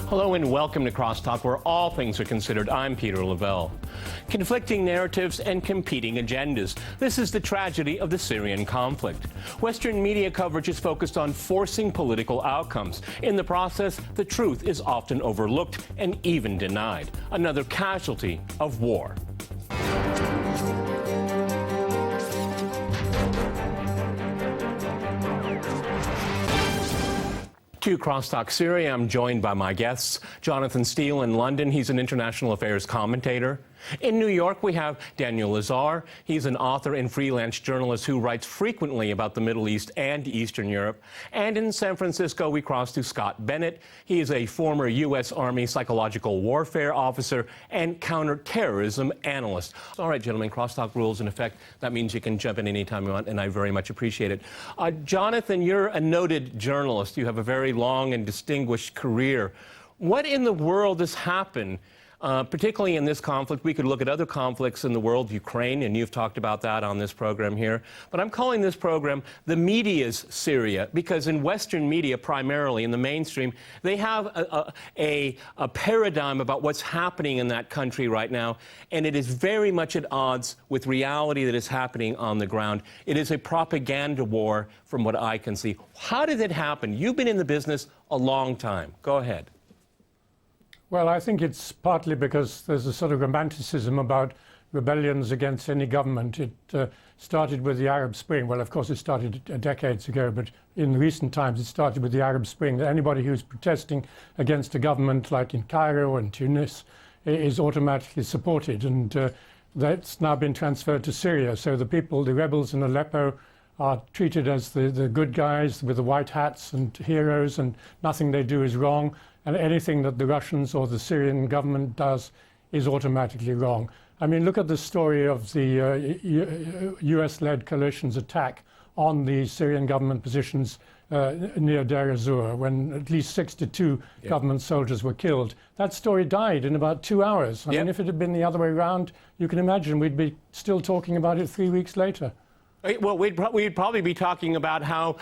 Hello and welcome to Crosstalk, where all things are considered. I'm Peter Lavelle. Conflicting narratives and competing agendas. This is the tragedy of the Syrian conflict. Western media coverage is focused on forcing political outcomes. In the process, the truth is often overlooked and even denied. Another casualty of war. To Crosstalk Syria, I'm joined by my guests, Jonathan Steele in London. He's an international affairs commentator. In New York, we have Daniel Lazare. He's an author and freelance journalist who writes frequently about the Middle East and Eastern Europe. And in San Francisco, we cross to Scott Bennett. He is a former U.S. Army psychological warfare officer and counterterrorism analyst. All right, gentlemen, Crosstalk rules in effect. That means you can jump in anytime you want, and I very much appreciate it. Jonathan, you're a noted journalist. You have a very long and distinguished career. What in the world has happened? Particularly in this conflict? We could look at other conflicts in the world, Ukraine, and you've talked about that on this program here. But I'm calling this program the media's Syria, because in Western media, primarily in the mainstream, they have a paradigm about what's happening in that country right now, and it is very much at odds with reality that is happening on the ground. It is a propaganda war from what I can see. How did it happen? You've been in the business a long time. Go ahead. Well, I think it's partly because there's a sort of romanticism about rebellions against any government. It started with the Arab Spring. Well, of course, it started decades ago, but in recent times it started with the Arab Spring. Anybody who's protesting against a government, like in Cairo and Tunis, is automatically supported. And that's now been transferred to Syria. So the people, the rebels in Aleppo, are treated as the good guys with the white hats and heroes, and nothing they do is wrong. And anything that the Russians or the Syrian government does is automatically wrong. I mean, look at the story of the US-led coalition's attack on the Syrian government positions near Deir ez-Zor, when at least 62 government soldiers were killed. That story died in about 2 hours. I mean, if it had been the other way around, you can imagine we'd be still talking about it 3 weeks later. Well, we'd probably be talking about how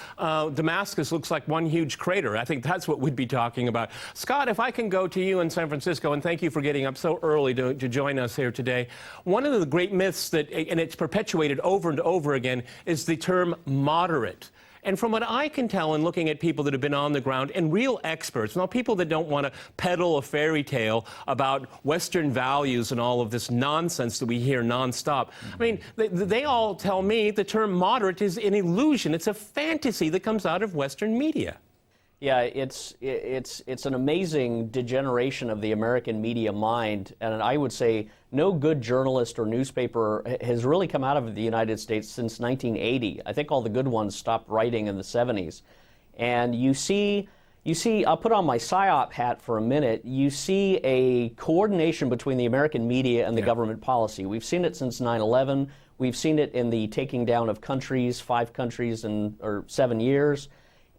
Damascus looks like one huge crater. I think that's what we'd be talking about. Scott, if I can go to you in San Francisco, and thank you for getting up so early to join us here today. One of the great myths that, and it's perpetuated over and over again, is the term moderate. And from what I can tell in looking at people that have been on the ground and real experts, now people that don't want to peddle a fairy tale about Western values and all of this nonsense that we hear nonstop. I mean, they all tell me the term moderate is an illusion. It's a fantasy that comes out of Western media. Yeah, it's an amazing degeneration of the American media mind, and I would say no good journalist or newspaper has really come out of the United States since 1980. I think all the good ones stopped writing in the 70s. And you see, I'll put on my PSYOP hat for a minute, you see a coordination between the American media and the government policy. We've seen it since 9/11. We've seen it in the taking down of countries, 5 countries in 7 years.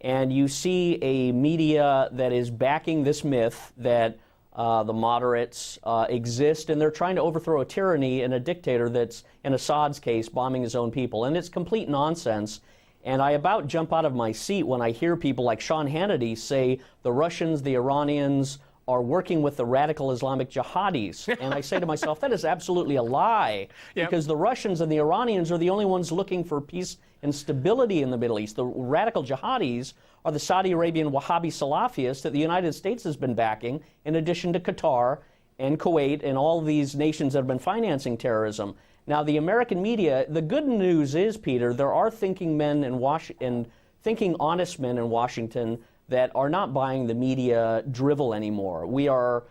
And you see a media that is backing this myth that the moderates exist, and they're trying to overthrow a tyranny and a dictator that's, in Assad's case, bombing his own people. And it's complete nonsense. And I about jump out of my seat when I hear people like Sean Hannity say the Russians, the Iranians are working with the radical Islamic jihadis. And I say to myself, that is absolutely a lie, because the Russians and the Iranians are the only ones looking for peace and stability in the Middle East. The radical jihadis are the Saudi Arabian Wahhabi Salafists that the United States has been backing, in addition to Qatar and Kuwait and all these nations that have been financing terrorism. Now, the American media, the good news is, Peter, there are thinking men and thinking honest men in Washington that are not buying the media drivel anymore. We are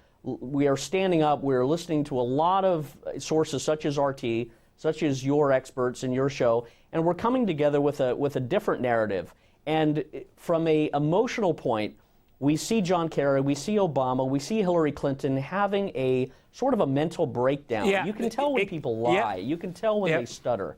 standing up. We're listening to a lot of sources such as RT, such as your experts in your show, and we're coming together with a different narrative. And from an emotional point, we see John Kerry, we see Obama, we see Hillary Clinton having a sort of a mental breakdown. You can tell when people lie. You can tell when they stutter.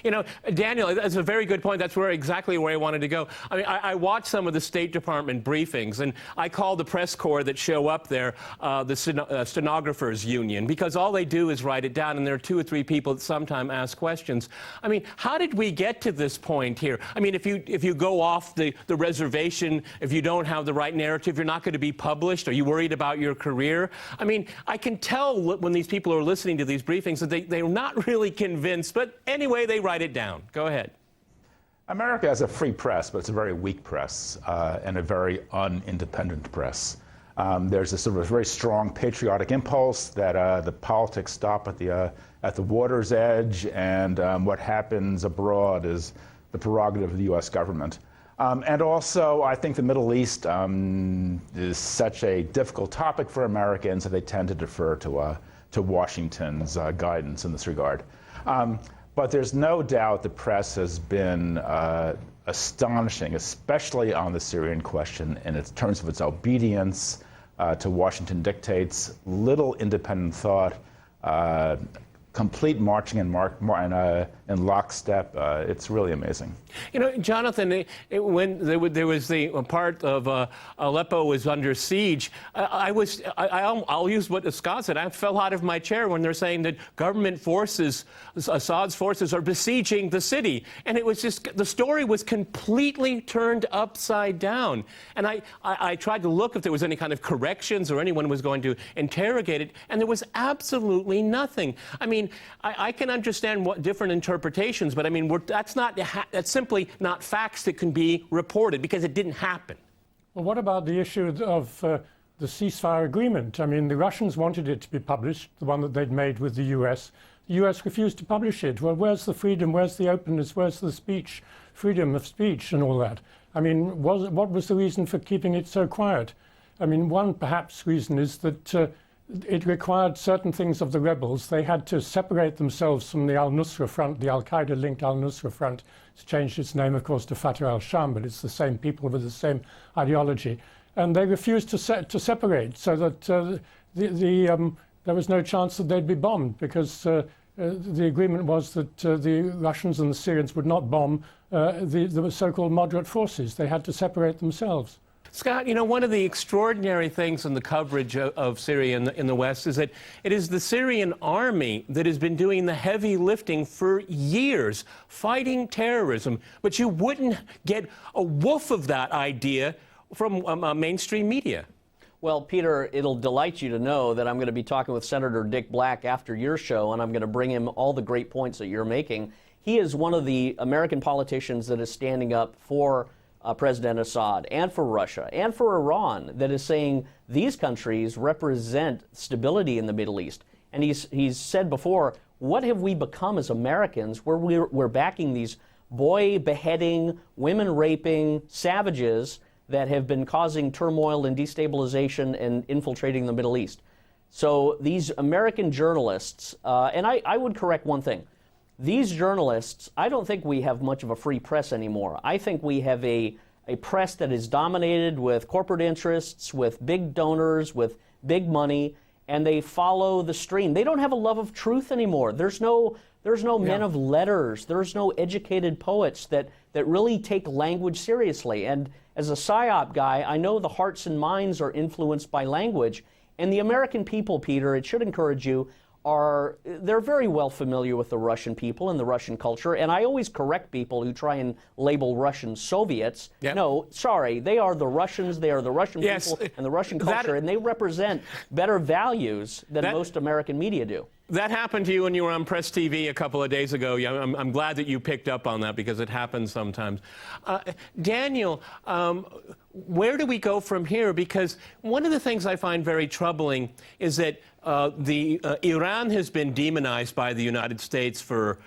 You know, Daniel, that's a very good point. That's exactly where I wanted to go. I mean, I watched some of the State Department briefings, and I call the press corps that show up there the stenographers union, because all they do is write it down, and there are 2 or 3 people that sometimes ask questions. I mean, how did we get to this point here? I mean, if you go off the reservation, if you don't have the right narrative, you're not going to be published. Are you worried about your career? I mean, I can tell when these people are listening to these briefings that they're not really convinced, but anyway, they write it down. Go ahead. America has a free press, but it's a very weak press and a very unindependent press. There's a sort of a very strong patriotic impulse that the politics stop at the water's edge, and what happens abroad is the prerogative of the U.S. government. And also, I think the Middle East is such a difficult topic for Americans that they tend to defer to Washington's guidance in this regard. But there's no doubt the press has been astonishing, especially on the Syrian question, in terms of its obedience to Washington dictates, little independent thought, complete marching in lockstep. It's really amazing. You know, Jonathan, when there was the part of Aleppo was under siege, I'll use what Scott said. I fell out of my chair when they're saying that government forces, Assad's forces, are besieging the city, and it was just the story was completely turned upside down. And I tried to look if there was any kind of corrections or anyone was going to interrogate it, and there was absolutely nothing. I mean, I can understand what different interpretations, but I mean, that's simply not facts that can be reported because it didn't happen. Well, what about the issue of the ceasefire agreement? I mean, the Russians wanted it to be published, the one that they'd made with the US. The US refused to publish it. Well, where's the freedom? Where's the openness? Where's the speech, freedom of speech and all that? I mean, what was the reason for keeping it so quiet? I mean, one perhaps reason is that it required certain things of the rebels. They had to separate themselves from the al-Nusra Front, the al-Qaeda-linked al-Nusra Front. It's changed its name, of course, to Fatah al-Sham, but it's the same people with the same ideology. And they refused to separate, so that there was no chance that they'd be bombed, because the agreement was that the Russians and the Syrians would not bomb the so-called moderate forces. They had to separate themselves. Scott, you know, one of the extraordinary things in the coverage of Syria in the West is that it is the Syrian army that has been doing the heavy lifting for years, fighting terrorism. But you wouldn't get a whiff of that idea from mainstream media. Well, Peter, it'll delight you to know that I'm going to be talking with Senator Dick Black after your show, and I'm going to bring him all the great points that you're making. He is one of the American politicians that is standing up for President Assad and for Russia and for Iran, that is saying these countries represent stability in the Middle East. And he's said before, what have we become as Americans where we're backing these boy beheading, women raping savages that have been causing turmoil and destabilization and infiltrating the Middle East? So these American journalists, and I would correct one thing. These journalists, I don't think we have much of a free press anymore. I think we have a press that is dominated with corporate interests, with big donors, with big money, and they follow the stream. They don't have a love of truth anymore. There's no men of letters. There's no educated poets that really take language seriously. And as a PSYOP guy, I know the hearts and minds are influenced by language. And the American people, Peter, it should encourage you, they're very well familiar with the Russian people and the Russian culture, and I always correct people who try and label Russians Soviets. Yep. No, sorry, they are the Russians, they are the Russian people and the Russian culture, and they represent better values than most American media do. That happened to you when you were on Press TV a couple of days ago. I'm glad that you picked up on that, because it happens sometimes. Daniel, where do we go from here? Because one of the things I find very troubling is that Iran has been demonized by the United States for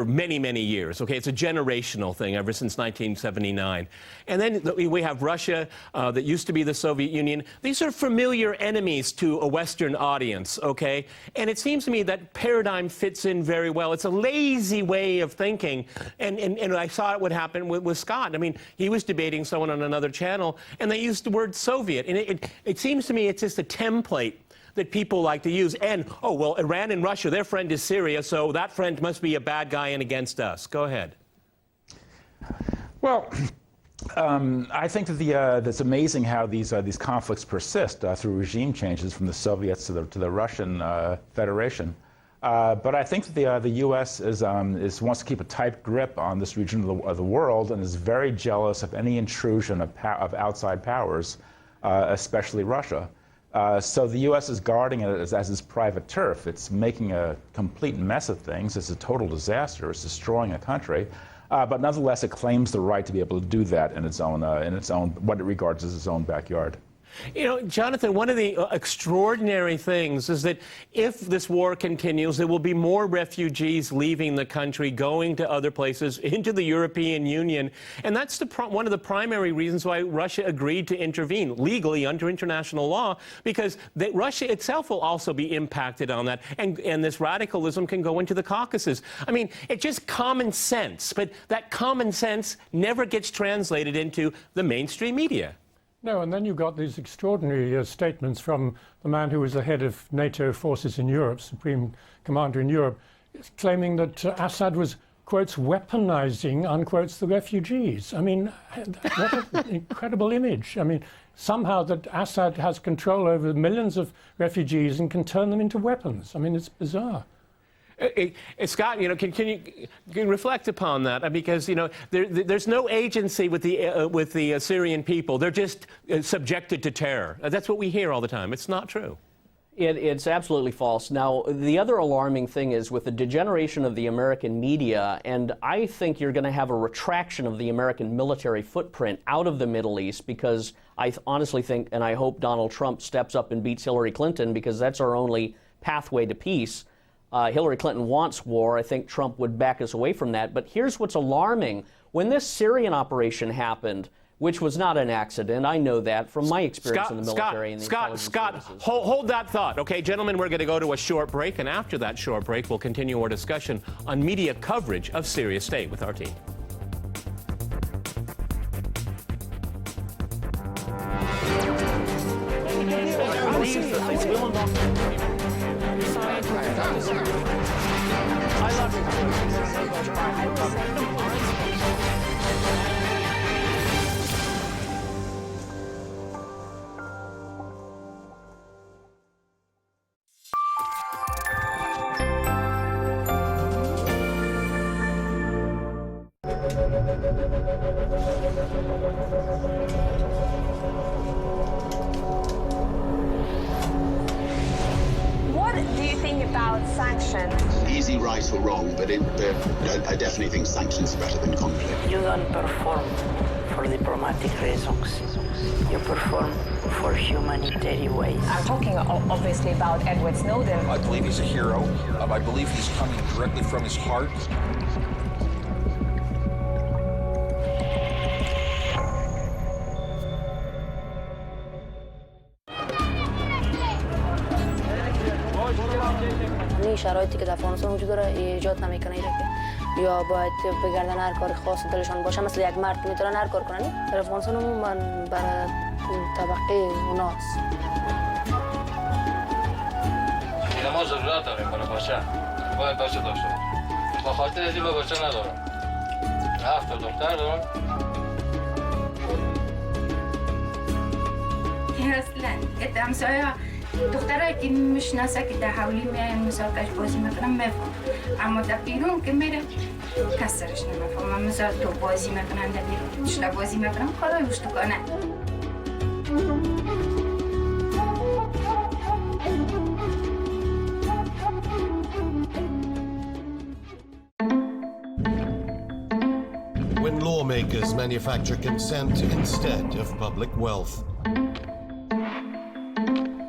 many, many years. Okay, it's a generational thing ever since 1979. And then we have Russia, that used to be the Soviet Union. These are familiar enemies to a Western audience, okay? And it seems to me that paradigm fits in very well. It's a lazy way of thinking. And I saw it would happen with Scott. I mean, he was debating someone on another channel, and they used the word Soviet. And it seems to me it's just a template that people like to use. And, oh, well, Iran and Russia, their friend is Syria, so that friend must be a bad guy and against us. Go ahead. Well, I think that that's amazing how these conflicts persist through regime changes from the Soviets to the Russian Federation. But I think that the U.S. wants to keep a tight grip on this region of the world and is very jealous of any intrusion of outside powers, especially Russia. So the U.S. is guarding it as its private turf. It's making a complete mess of things. It's a total disaster. It's destroying a country. But nonetheless, it claims the right to be able to do that in its own, what it regards as its own backyard. You know, Jonathan, one of the extraordinary things is that if this war continues, there will be more refugees leaving the country, going to other places, into the European Union. And that's one of the primary reasons why Russia agreed to intervene legally under international law, because Russia itself will also be impacted on that. And this radicalism can go into the Caucasus. I mean, it's just common sense, but that common sense never gets translated into the mainstream media. No, and then you got these extraordinary statements from the man who was the head of NATO forces in Europe, supreme commander in Europe, claiming that Assad was, quotes, weaponizing, unquotes, the refugees. I mean, what an incredible image. I mean, somehow that Assad has control over millions of refugees and can turn them into weapons. I mean, it's bizarre. Scott, you know, can you reflect upon that? Because, you know, there's no agency with the Syrian people. They're just subjected to terror. That's what we hear all the time. It's not true. It's absolutely false. Now, the other alarming thing is with the degeneration of the American media, and I think you're going to have a retraction of the American military footprint out of the Middle East, because I honestly think, and I hope Donald Trump steps up and beats Hillary Clinton, because that's our only pathway to peace. Hillary Clinton wants war. I think Trump would back us away from that. But here's what's alarming. When this Syrian operation happened, which was not an accident, I know that from my experience in the military and the intelligence services. Hold that thought. Okay, gentlemen, we're going to go to a short break, and after that short break, we'll continue our discussion on media coverage of Syria. Stay with our team. What do you think about sanctions? Easy, right or wrong, but I definitely think sanctions are better than conflict. You don't perform for diplomatic reasons. You perform for humanitarian ways. I'm talking obviously about Edward Snowden. I believe he's a hero. I believe he's coming directly from his heart. شرایطی که در افغانستان وجود داره ایجاد نمیکنه که یا باید بگردن هر کار خاص دلشان باشه، مثل یک مرد میتونن هر کار کنن. در افغانستان عموما برای طبقه اوناست. ما ضرورت داریم برای بچه، باید بچه داشته باشه. با خاطر ازی با بچه ندارم. 7 تا دختر دارم. اصلا ادام سایا دخترایی که میشناسه که در حولی میایم مسابقه بازی میکنم میفهم، اما در بیرون که میرم کس سرش نمیفهم. مثلا تو بازی میکنن در بیرون شلا بازی میکنم کارای وشتوکانه. When lawmakers manufacture consent instead of public wealth.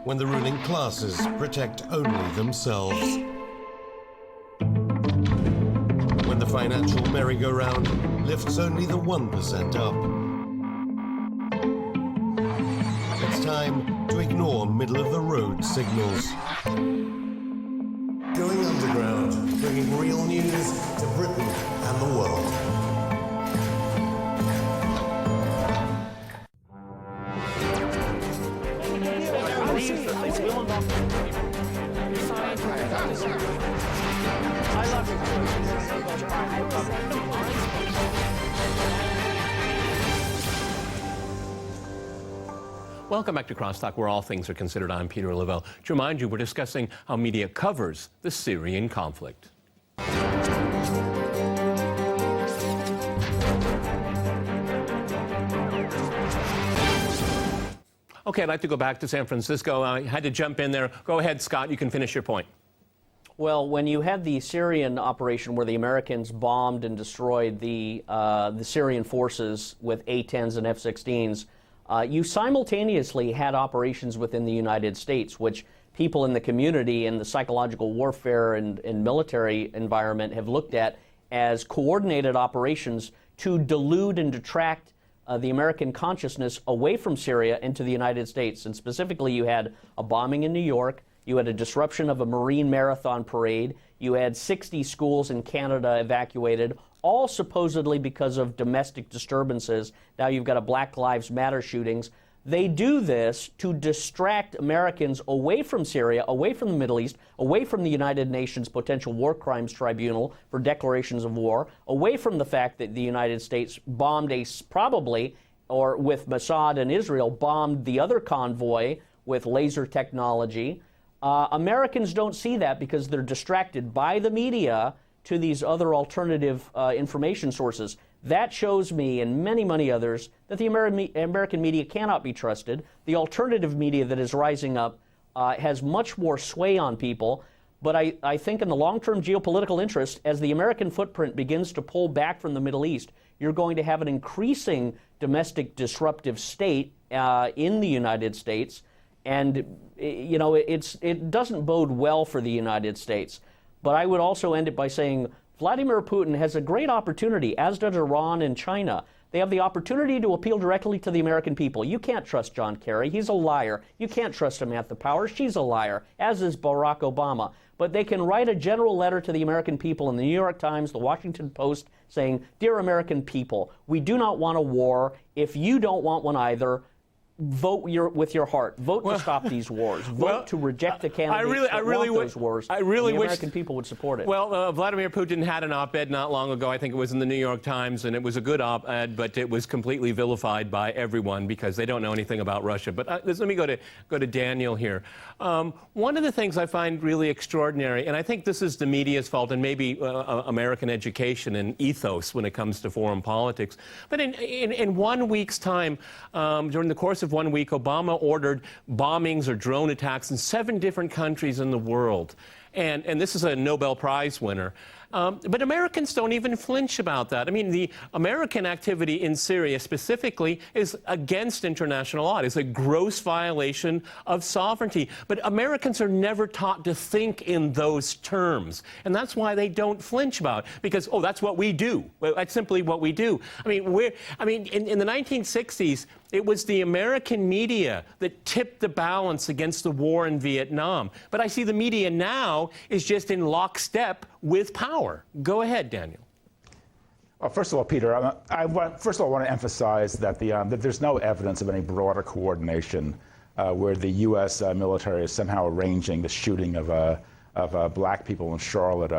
When the ruling classes protect only themselves. When the financial merry-go-round lifts only the 1% up. It's time to ignore middle-of-the-road signals. Going underground, bringing real news to Britain and the world. overseas that they will not. I love you. Welcome back to Crosstalk, where all things are considered. I'm Peter Lavelle. To remind you, we're discussing how media covers the Syrian conflict. Okay, I'd like to go back to San Francisco. I had to jump in there. Go ahead, Scott. You can finish your point. Well, when you had the Syrian operation where the Americans bombed and destroyed the Syrian forces with A-10s and F-16s, you simultaneously had operations within the United States, which people in the community and the psychological warfare and military environment have looked at as coordinated operations to delude and detract the American consciousness away from Syria into the United States. And specifically, you had a bombing in New York, you had a disruption of a Marine marathon parade, you had 60 schools in Canada evacuated, all supposedly because of domestic disturbances. Now you've got a Black Lives Matter shootings. They do this to distract Americans away from Syria, away from the Middle East, away from the United Nations Potential War Crimes Tribunal for declarations of war, away from the fact that the United States bombed or with Mossad and Israel, bombed the other convoy with laser technology. Americans don't see that because they're distracted by the media to these other alternative information sources. That shows me and many, many others that the American media cannot be trusted. The alternative media that is rising up has much more sway on people. But I think in the long-term geopolitical interest, as the American footprint begins to pull back from the Middle East, you're going to have an increasing domestic disruptive state in the United States. And, you know, it doesn't bode well for the United States. But I would also end it by saying Vladimir Putin has a great opportunity, as does Iran and China. They have the opportunity to appeal directly to the American people. You can't trust John Kerry. He's a liar. You can't trust Samantha Power. She's a liar, as is Barack Obama. But they can write a general letter to the American people in the New York Times, the Washington Post, saying, "Dear American people, we do not want a war. If you don't want one either, vote with your heart. Vote to stop these wars. Vote to reject the candidates that want those wars. I really wish the American people would support it." Well, Vladimir Putin had an op-ed not long ago. I think it was in the New York Times, and it was a good op-ed, but it was completely vilified by everyone because they don't know anything about Russia. But let me go to Daniel here. One of the things I find really extraordinary, and I think this is the media's fault and maybe American education and ethos when it comes to foreign politics, but in 1 week's time, during the course of 1 week, Obama ordered bombings or drone attacks in 7 different countries in the world. And this is a Nobel Prize winner. But Americans don't even flinch about that. I mean, the American activity in Syria specifically is against international law. It's a gross violation of sovereignty. But Americans are never taught to think in those terms. And that's why they don't flinch about it. Because, oh, that's what we do. Well, that's simply what we do. I mean, in the 1960s, it was the American media that tipped the balance against the war in Vietnam. But I see the media now is just in lockstep with power. Go ahead, Daniel. Well, first of all, Peter, I want to emphasize that that there's no evidence of any broader coordination where the U.S. Military is somehow arranging the shooting of black people in Charlotte,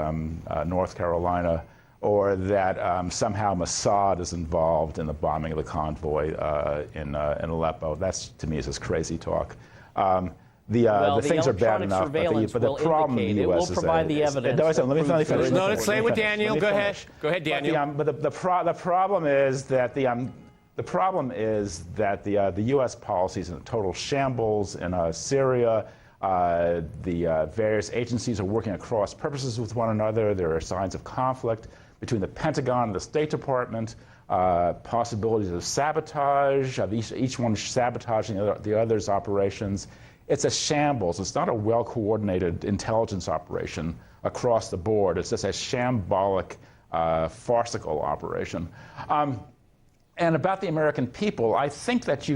North Carolina, or that somehow Mossad is involved in the bombing of the convoy in Aleppo. That's, to me, is just crazy talk. The things are bad enough, but the problem in the U.S. is provide the evidence. Let me finish. No, let's say with Daniel. Go ahead. Go ahead, Daniel. But the problem is that the U.S. policy is in total shambles in Syria. The various agencies are working at cross purposes with one another. There are signs of conflict between the Pentagon and the State Department. Possibilities of sabotage, of each one sabotaging the other's operations. It's a shambles. It's not a well-coordinated intelligence operation across the board. It's just a shambolic, farcical operation. And about the American people, I think that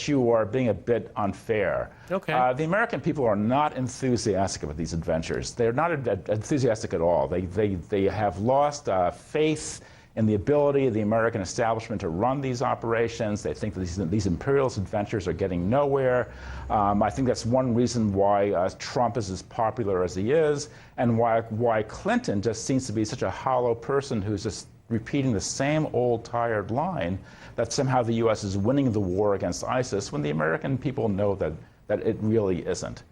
you are being a bit unfair. Okay. The American people are not enthusiastic about these adventures. They're not enthusiastic at all. They have lost faith in the ability of the American establishment to run these operations. They think that these imperialist adventures are getting nowhere. I think that's one reason why Trump is as popular as he is, and why Clinton just seems to be such a hollow person who's just repeating the same old tired line that somehow the U.S. is winning the war against ISIS, when the American people know that it really isn't.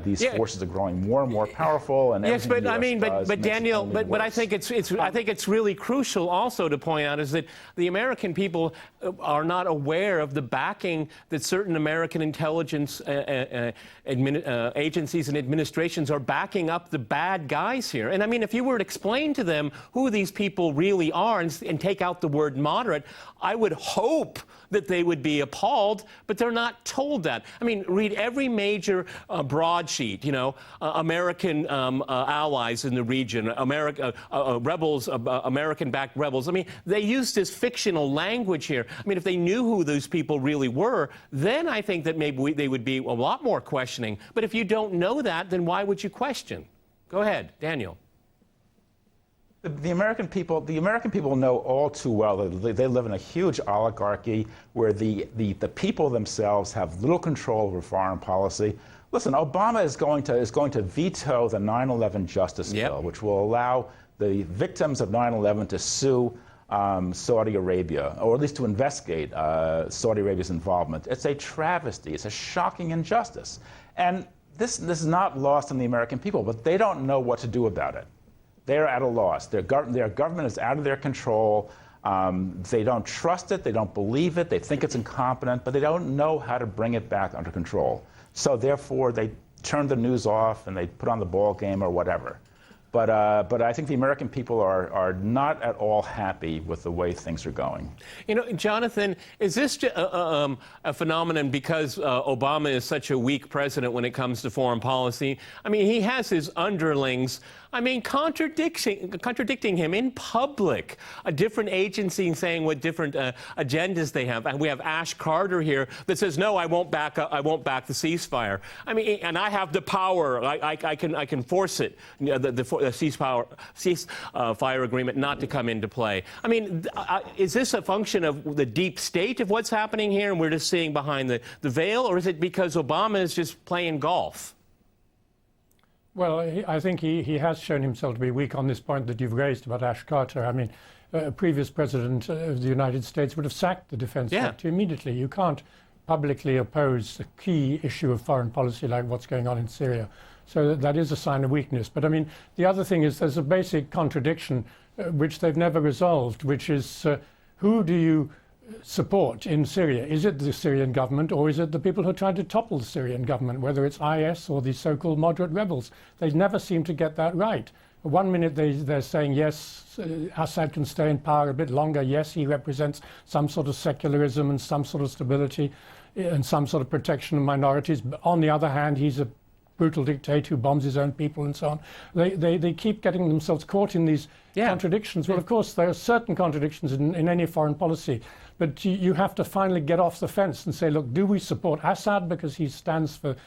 These forces are growing more and more powerful, and yes, but I mean, but Daniel, but I think I think it's really crucial also to point out is that the American people are not aware of the backing that certain American intelligence agencies and administrations are backing up the bad guys here. And I mean, if you were to explain to them who these people really are and take out the word moderate, I would hope that they would be appalled, but they're not told that. I mean, read every major broadsheet, you know, American allies in the region, rebels, American-backed rebels. I mean, they use this fictional language here. I mean, if they knew who those people really were, then I think that maybe they would be a lot more questioning. But if you don't know that, then why would you question? Go ahead, Daniel. The American people know all too well that they live in a huge oligarchy where the people themselves have little control over foreign policy. Listen, Obama is going to veto the 9/11 Justice Bill, which will allow the victims of 9/11 to sue Saudi Arabia, or at least to investigate Saudi Arabia's involvement. It's a travesty. It's a shocking injustice. And this is not lost on the American people, but they don't know what to do about it. They're at a loss. Their government is out of their control. They don't trust it. They don't believe it. They think it's incompetent, but they don't know how to bring it back under control. So therefore, they turn the news off and they put on the ball game or whatever. But I think the American people are not at all happy with the way things are going. You know, Jonathan, is this a phenomenon because Obama is such a weak president when it comes to foreign policy? I mean, he has his underlings, I mean, contradicting him in public. A different agency saying what different agendas they have. And we have Ash Carter here that says, no, I won't back the ceasefire. I mean, and I have the power. I can force it. The ceasefire agreement not to come into play. I mean, is this a function of the deep state of what's happening here and we're just seeing behind the veil, or is it because Obama is just playing golf? Well, I think he has shown himself to be weak on this point that you've raised about Ash Carter. I mean, a previous president of the United States would have sacked the Defense Secretary immediately. You can't publicly oppose a key issue of foreign policy like what's going on in Syria. So that is a sign of weakness. But I mean, the other thing is there's a basic contradiction which they've never resolved, which is who do you support in Syria? Is it the Syrian government, or is it the people who are trying to topple the Syrian government, whether it's IS or the so-called moderate rebels? They never seem to get that right. One minute they're saying, yes, Assad can stay in power a bit longer. Yes, he represents some sort of secularism and some sort of stability and some sort of protection of minorities. But on the other hand, he's a brutal dictator who bombs his own people and so on. They keep getting themselves caught in these contradictions. Well, of course, there are certain contradictions in any foreign policy, but you have to finally get off the fence and say, look, do we support Assad because he stands for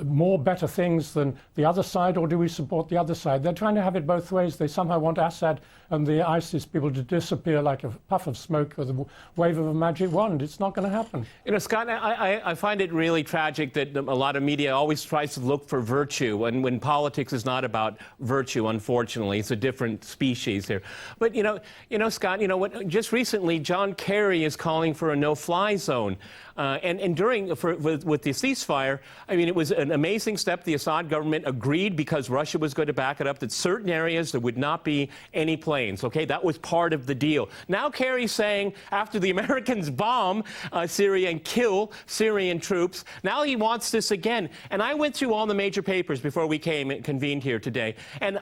more better things than the other side, or do we support the other side? They're trying to have it both ways. They somehow want Assad and the ISIS people to disappear like a puff of smoke with a wave of a magic wand. It's not going to happen. You know, Scott, I find it really tragic that a lot of media always tries to look for virtue, and when politics is not about virtue, unfortunately. It's a different species here. But, you know, Scott, you know what? Just recently, John Kerry is calling for a no-fly zone. And with the ceasefire, I mean, it was an amazing step. The Assad government agreed, because Russia was going to back it up, that certain areas there would not be any planes. Okay, that was part of the deal. Now Kerry's saying, after the Americans bomb Syria and kill Syrian troops, now he wants this again. And I went through all the major papers before we came and convened here today. And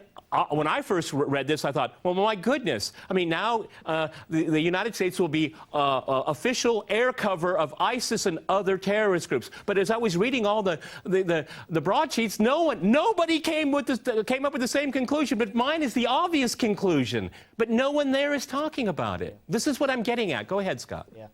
when I first read this, I thought, well, my goodness. I mean, now the United States will be official air cover of ISIS and other terrorist groups. But as I was reading all the broadsheets, nobody came up with the same conclusion. But mine is the obvious conclusion. But no one there is talking about it. This is what I'm getting at. Go ahead, Scott. Yeah.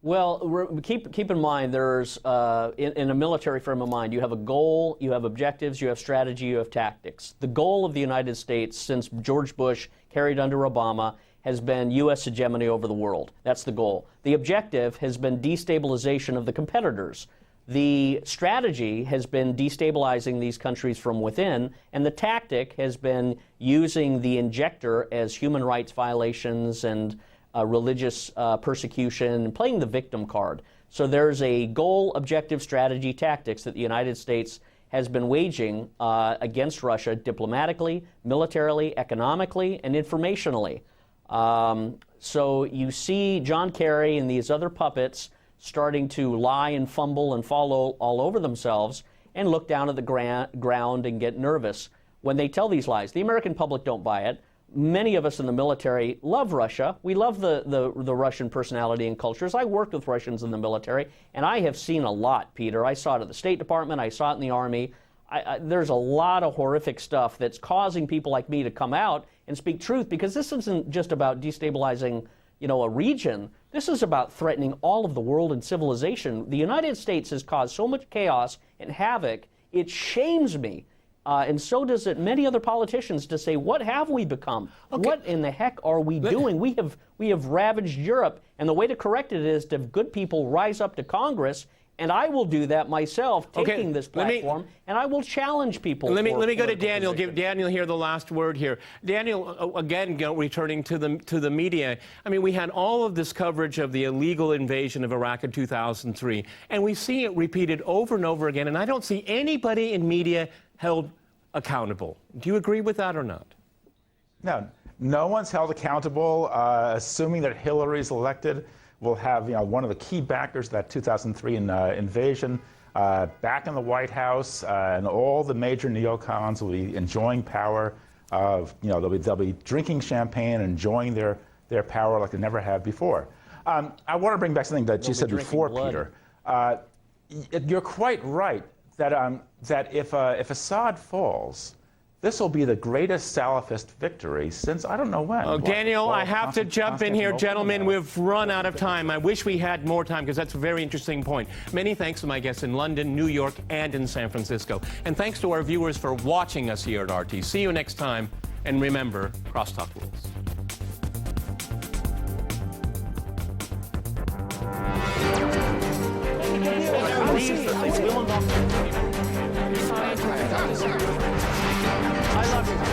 Well, keep in mind, there's in a military frame of mind, you have a goal, you have objectives, you have strategy, you have tactics. The goal of the United States since George Bush carried under Obama has been U.S. hegemony over the world. That's the goal. The objective has been destabilization of the competitors. The strategy has been destabilizing these countries from within, and the tactic has been using the injector as human rights violations and religious persecution, and playing the victim card. So there's a goal, objective, strategy, tactics that the United States has been waging against Russia diplomatically, militarily, economically, and informationally. So you see John Kerry and these other puppets starting to lie and fumble and fall all over themselves and look down at the ground and get nervous when they tell these lies. The American public don't buy it. Many of us in the military love Russia. We love the Russian personality and cultures. I worked with Russians in the military, and I have seen a lot, Peter. I saw it at the State Department. I saw it in the Army. There's a lot of horrific stuff that's causing people like me to come out and speak truth, because this isn't just about destabilizing, a region. This is about threatening all of the world and civilization. The United States has caused so much chaos and havoc. It shames me. And so does it many other politicians to say, what have we become? Okay. What in the heck are we doing? We have ravaged Europe, and the way to correct it is to have good people rise up to Congress, and I will do that myself, taking this platform, and I will challenge people. Let me go to Daniel. Give Daniel here the last word here. Daniel, again, returning to the media. I mean, we had all of this coverage of the illegal invasion of Iraq in 2003, and we see it repeated over and over again, and I don't see anybody in media held accountable. Do you agree with that or not? No one's held accountable. Assuming that Hillary's elected, we'll have one of the key backers of that 2003 invasion back in the White House, and all the major neocons will be enjoying power. They'll be drinking champagne and enjoying their power like they never have before. I want to bring back something that you said before, Peter. You're quite right that if Assad falls, this will be the greatest Salafist victory since I don't know when. Oh, Daniel, I have to jump in here. Gentlemen, we've run out of time. I wish we had more time, because that's a very interesting point. Many thanks to my guests in London, New York, and in San Francisco. And thanks to our viewers for watching us here at RT. See you next time. And remember, crosstalk rules. I love you.